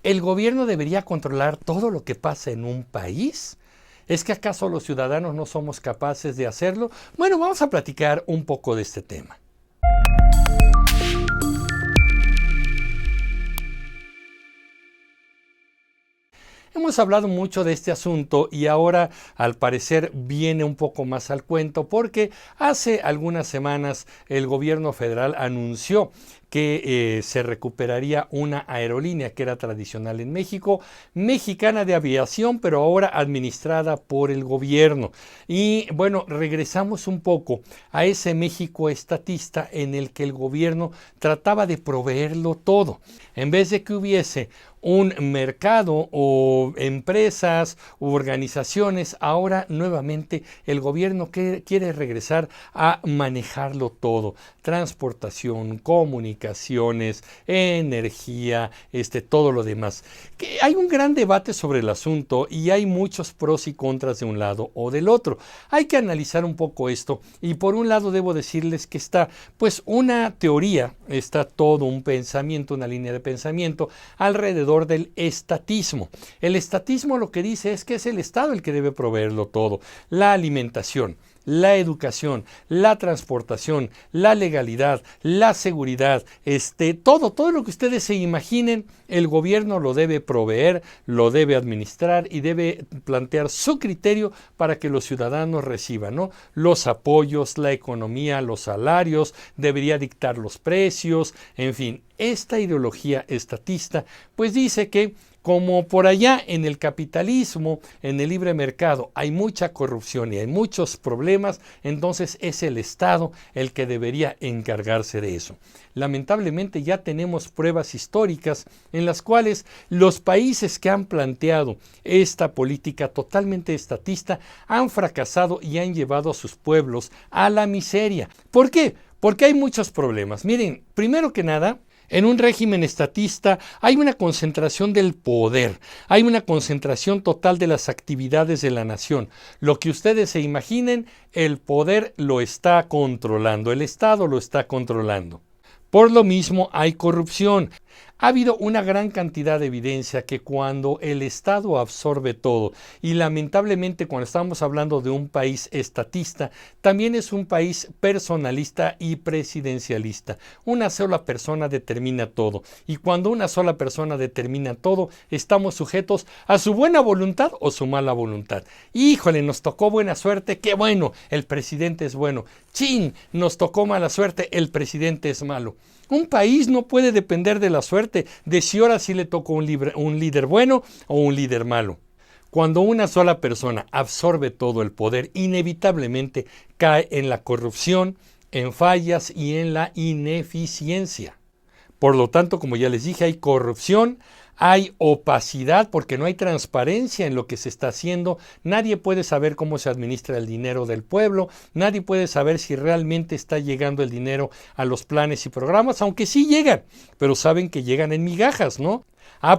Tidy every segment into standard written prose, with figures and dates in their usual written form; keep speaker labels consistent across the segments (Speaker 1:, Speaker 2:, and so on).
Speaker 1: ¿El gobierno debería controlar todo lo que pasa en un país? ¿Es que acaso los ciudadanos no somos capaces de hacerlo? Bueno, vamos a platicar un poco de este tema. Hemos hablado mucho de este asunto y ahora al parecer viene un poco más al cuento porque hace algunas semanas el gobierno federal anunció que se recuperaría una aerolínea que era tradicional en México, mexicana de aviación, pero ahora administrada por el gobierno. Y bueno, regresamos un poco a ese México estatista en el que el gobierno trataba de proveerlo todo. En vez de que hubiese un mercado o empresas u organizaciones, ahora nuevamente el gobierno quiere regresar a manejarlo todo. Transportación, comunicaciones, energía, todo lo demás. Que hay un gran debate sobre el asunto y hay muchos pros y contras de un lado o del otro. Hay que analizar un poco esto y por un lado debo decirles que está pues una teoría, está todo un pensamiento, una línea de pensamiento alrededor del estatismo. El estatismo lo que dice es que es el Estado el que debe proveerlo todo. La alimentación, la educación, la transportación, la legalidad, la seguridad, todo lo que ustedes se imaginen, el gobierno lo debe proveer, lo debe administrar y debe plantear su criterio para que los ciudadanos reciban, ¿no? Los apoyos, la economía, los salarios, debería dictar los precios, en fin. Esta ideología estatista pues dice que como por allá en el capitalismo, en el libre mercado, hay mucha corrupción y hay muchos problemas, entonces es el Estado el que debería encargarse de eso. Lamentablemente ya tenemos pruebas históricas en las cuales los países que han planteado esta política totalmente estatista han fracasado y han llevado a sus pueblos a la miseria. ¿Por qué? Porque hay muchos problemas. Miren, primero que nada, en un régimen estatista hay una concentración del poder, hay una concentración total de las actividades de la nación. Lo que ustedes se imaginen, el poder lo está controlando, el Estado lo está controlando. Por lo mismo hay corrupción. Ha habido una gran cantidad de evidencia que cuando el Estado absorbe todo, y lamentablemente cuando estamos hablando de un país estatista, también es un país personalista y presidencialista. Una sola persona determina todo, y cuando una sola persona determina todo, estamos sujetos a su buena voluntad o su mala voluntad. Híjole, nos tocó buena suerte, qué bueno, el presidente es bueno. Chin, nos tocó mala suerte, el presidente es malo. Un país no puede depender de la suerte, de si ahora sí le tocó un líder bueno o un líder malo. Cuando una sola persona absorbe todo el poder, inevitablemente cae en la corrupción, en fallas y en la ineficiencia. Por lo tanto, como ya les dije, hay corrupción, hay opacidad porque no hay transparencia en lo que se está haciendo, nadie puede saber cómo se administra el dinero del pueblo, nadie puede saber si realmente está llegando el dinero a los planes y programas, aunque sí llegan, pero saben que llegan en migajas, ¿no?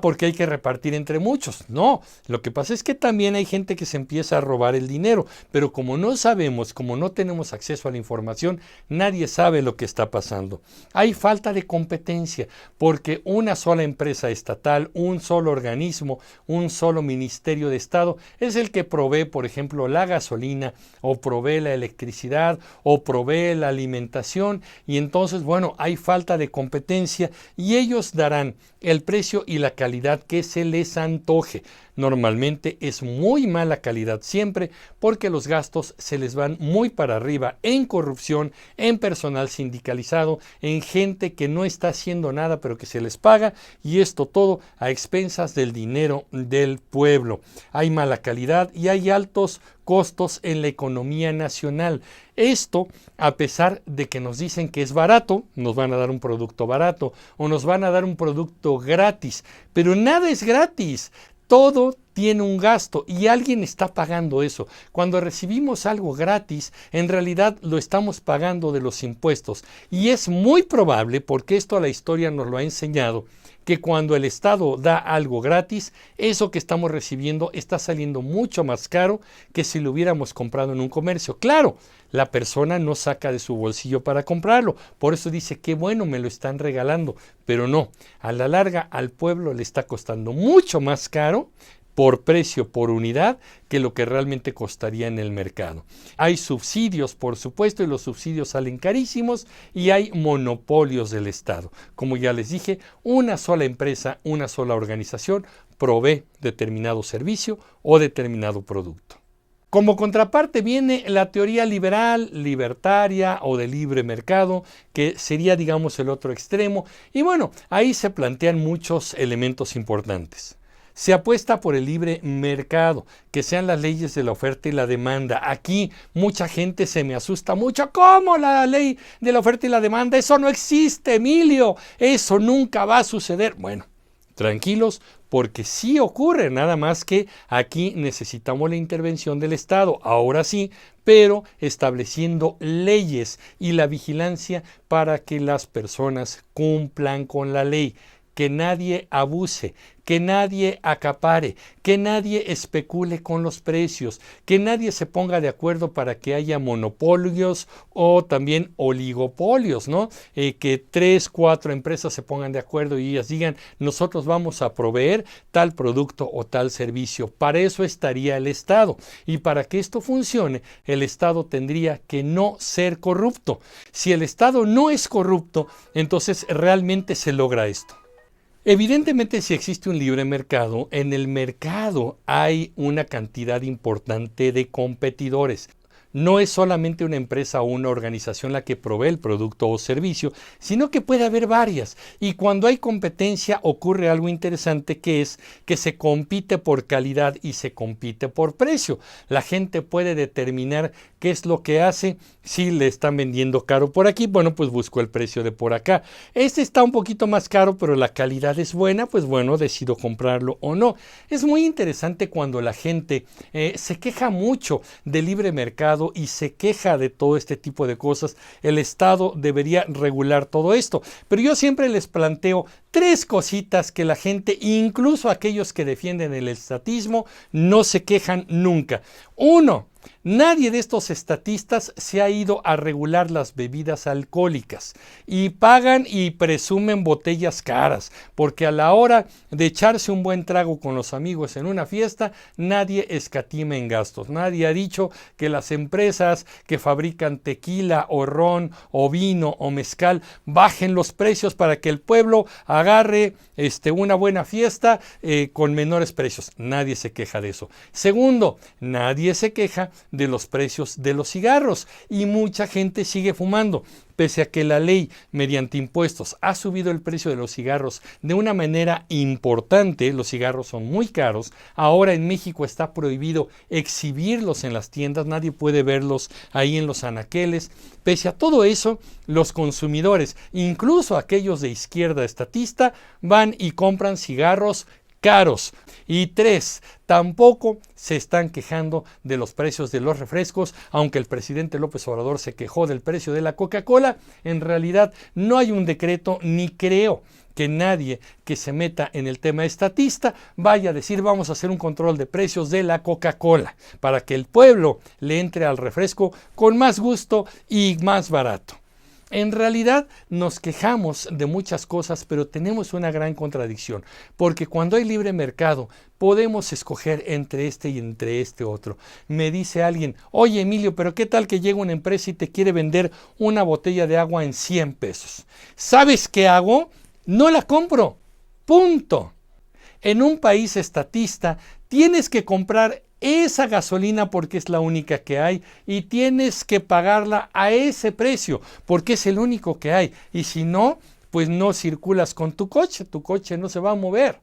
Speaker 1: Porque hay que repartir entre muchos. No, lo que pasa es que también hay gente que se empieza a robar el dinero, pero como no sabemos, como no tenemos acceso a la información, nadie sabe lo que está pasando. Hay falta de competencia, porque una sola empresa estatal, un solo organismo, un solo ministerio de Estado es el que provee, por ejemplo, la gasolina, o provee la electricidad, o provee la alimentación, y entonces, bueno, hay falta de competencia, y ellos darán el precio y la calidad que se les antoje. Normalmente es muy mala calidad siempre porque los gastos se les van muy para arriba en corrupción, en personal sindicalizado, en gente que no está haciendo nada pero que se les paga, y esto todo a expensas del dinero del pueblo. Hay mala calidad y hay altos costos en la economía nacional. Esto a pesar de que nos dicen que es barato, nos van a dar un producto barato o nos van a dar un producto gratis, pero nada es gratis. Todo tiene un gasto y alguien está pagando eso. Cuando recibimos algo gratis, en realidad lo estamos pagando de los impuestos. Y es muy probable, porque esto la historia nos lo ha enseñado, que cuando el Estado da algo gratis, eso que estamos recibiendo está saliendo mucho más caro que si lo hubiéramos comprado en un comercio. Claro, la persona no saca de su bolsillo para comprarlo, por eso dice, qué bueno, me lo están regalando, pero no, a la larga al pueblo le está costando mucho más caro por precio, por unidad, que lo que realmente costaría en el mercado. Hay subsidios, por supuesto, y los subsidios salen carísimos, y hay monopolios del Estado. Como ya les dije, una sola empresa, una sola organización provee determinado servicio o determinado producto. Como contraparte viene la teoría liberal, libertaria o de libre mercado, que sería, digamos, el otro extremo. Y bueno, ahí se plantean muchos elementos importantes. Se apuesta por el libre mercado, que sean las leyes de la oferta y la demanda. Aquí mucha gente se me asusta mucho. ¿Cómo la ley de la oferta y la demanda? Eso no existe, Emilio. Eso nunca va a suceder. Bueno, tranquilos, porque sí ocurre, nada más que aquí necesitamos la intervención del Estado, ahora sí, pero estableciendo leyes y la vigilancia para que las personas cumplan con la ley. Que nadie abuse, que nadie acapare, que nadie especule con los precios, que nadie se ponga de acuerdo para que haya monopolios o también oligopolios, ¿no? Que 3, 4 empresas se pongan de acuerdo y ellas digan, nosotros vamos a proveer tal producto o tal servicio. Para eso estaría el Estado. Y para que esto funcione, el Estado tendría que no ser corrupto. Si el Estado no es corrupto, entonces realmente se logra esto. Evidentemente, si existe un libre mercado, en el mercado hay una cantidad importante de competidores. No es solamente una empresa o una organización la que provee el producto o servicio, sino que puede haber varias. Y cuando hay competencia ocurre algo interesante, que es que se compite por calidad y se compite por precio. La gente puede determinar qué es lo que hace. Si le están vendiendo caro por aquí, bueno, pues busco el precio de por acá. Este está un poquito más caro, pero la calidad es buena, pues bueno, decido comprarlo o no. Es muy interesante cuando la gente se queja mucho del libre mercado y se queja de todo este tipo de cosas. El Estado debería regular todo esto, pero yo siempre les planteo 3 cositas que la gente, incluso aquellos que defienden el estatismo, no se quejan nunca. 1. Nadie de estos estatistas se ha ido a regular las bebidas alcohólicas y pagan y presumen botellas caras, porque a la hora de echarse un buen trago con los amigos en una fiesta, nadie escatima en gastos. Nadie ha dicho que las empresas que fabrican tequila o ron o vino o mezcal bajen los precios para que el pueblo agarre una buena fiesta con menores precios. Nadie se queja de eso. Segundo, nadie se queja de los precios de los cigarros y mucha gente sigue fumando. Pese a que la ley mediante impuestos ha subido el precio de los cigarros de una manera importante, los cigarros son muy caros. Ahora en México está prohibido exhibirlos en las tiendas, nadie puede verlos ahí en los anaqueles. Pese a todo eso, los consumidores, incluso aquellos de izquierda estatista, van y compran cigarros caros. Y 3, tampoco se están quejando de los precios de los refrescos, aunque el presidente López Obrador se quejó del precio de la Coca-Cola. En realidad no hay un decreto, ni creo que nadie que se meta en el tema estatista vaya a decir vamos a hacer un control de precios de la Coca-Cola para que el pueblo le entre al refresco con más gusto y más barato. En realidad nos quejamos de muchas cosas, pero tenemos una gran contradicción, porque cuando hay libre mercado podemos escoger entre este y entre este otro. Me dice alguien, oye Emilio, pero ¿qué tal que llega una empresa y te quiere vender una botella de agua en 100 pesos? ¿Sabes qué hago? No la compro. Punto. En un país estatista tienes que comprar esa gasolina porque es la única que hay y tienes que pagarla a ese precio porque es el único que hay. Y si no, pues no circulas con tu coche no se va a mover.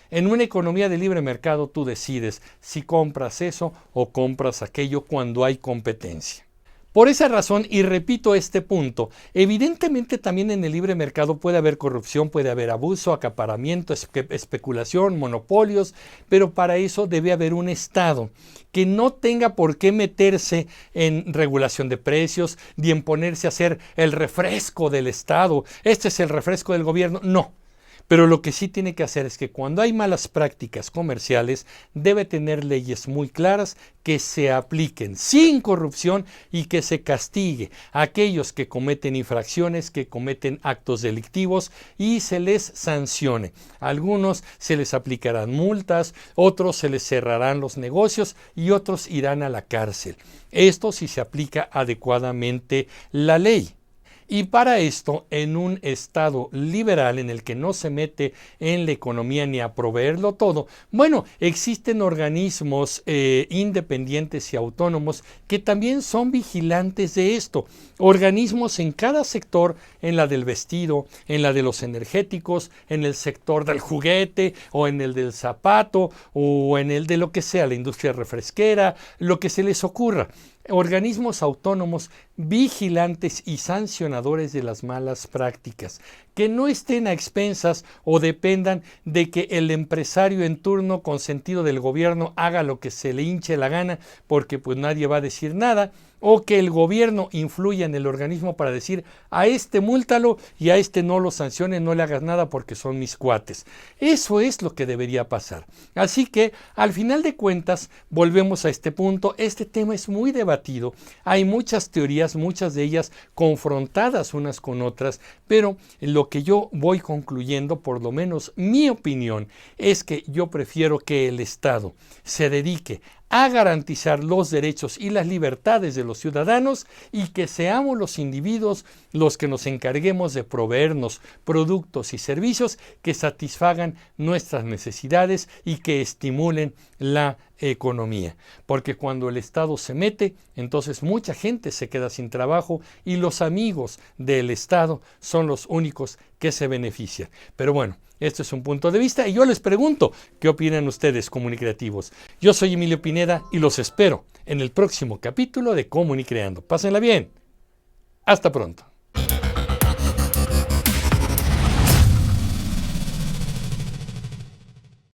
Speaker 1: En una economía de libre mercado tú decides si compras eso o compras aquello cuando hay competencia. Por esa razón, y repito este punto, evidentemente también en el libre mercado puede haber corrupción, puede haber abuso, acaparamiento, especulación, monopolios, pero para eso debe haber un Estado que no tenga por qué meterse en regulación de precios, ni en ponerse a hacer el refresco del Estado. Este es el refresco del gobierno. No. Pero lo que sí tiene que hacer es que cuando hay malas prácticas comerciales, debe tener leyes muy claras que se apliquen sin corrupción y que se castigue a aquellos que cometen infracciones, que cometen actos delictivos y se les sancione. A algunos se les aplicarán multas, otros se les cerrarán los negocios y otros irán a la cárcel. Esto si se aplica adecuadamente la ley. Y para esto, en un Estado liberal en el que no se mete en la economía ni a proveerlo todo, bueno, existen organismos independientes y autónomos que también son vigilantes de esto. Organismos en cada sector, en la del vestido, en la de los energéticos, en el sector del juguete o en el del zapato o en el de lo que sea, la industria refresquera, lo que se les ocurra. Organismos autónomos vigilantes y sancionadores de las malas prácticas, que no estén a expensas o dependan de que el empresario en turno con sentido del gobierno haga lo que se le hinche la gana, porque pues nadie va a decir nada, o que el gobierno influya en el organismo para decir a este múltalo y a este no lo sancione, no le hagas nada porque son mis cuates. Eso es lo que debería pasar. Así que al final de cuentas volvemos a este punto. Este tema es muy debatido, hay muchas teorías, muchas de ellas confrontadas unas con otras, pero lo que yo voy concluyendo, por lo menos mi opinión, es que yo prefiero que el Estado se dedique a garantizar los derechos y las libertades de los ciudadanos y que seamos los individuos los que nos encarguemos de proveernos productos y servicios que satisfagan nuestras necesidades y que estimulen la economía. Porque cuando el Estado se mete, entonces mucha gente se queda sin trabajo y los amigos del Estado son los únicos que se benefician. Pero bueno, este es un punto de vista y yo les pregunto, ¿qué opinan ustedes, comunicativos? Yo soy Emilio Pineda y los espero en el próximo capítulo de Comunicreando. Pásenla bien. Hasta pronto.